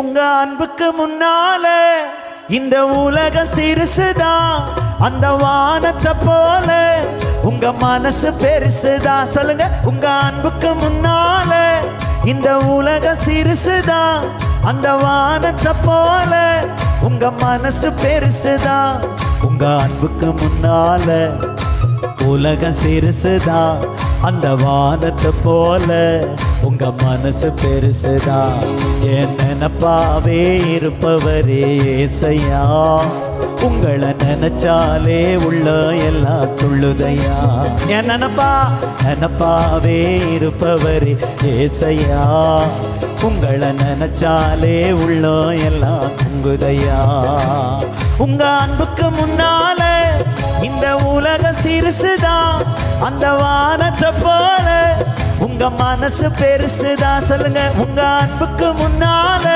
உங்க அன்புக்கு முன்னால இந்த உலக சிறுசுதான், அந்த வானத்தை போல உங்க மனசு பெருசுதான். சொல்லுங்க, உங்க அன்புக்கு முன்னால இந்த உலக சிறுசுதான், அந்த வானத்தை போல உங்க மனசு பெருசுதான். உங்க அன்புக்கு முன்னால உலக சிறுசுதான், அந்த வானத்தை போல உங்க மனசு பெருசுதான். என் நினப்பாவே இருப்பவரே ஏசையா, உங்களை நினைச்சாலே உள்ள எல்லாம் துள்ளுதையா. என் நினப்பாவே இருப்பவரே ஏசையா, உங்களை நினைச்சாலே உள்ள எல்லாம் துங்குதையா. உங்க அன்புக்கு முன்னால இந்த உலக சிறுசுதான், அந்த வானத்தை போல உங்க மனசு பெருசுதான். சொல்லுங்க, உங்க அன்புக்கு முன்னால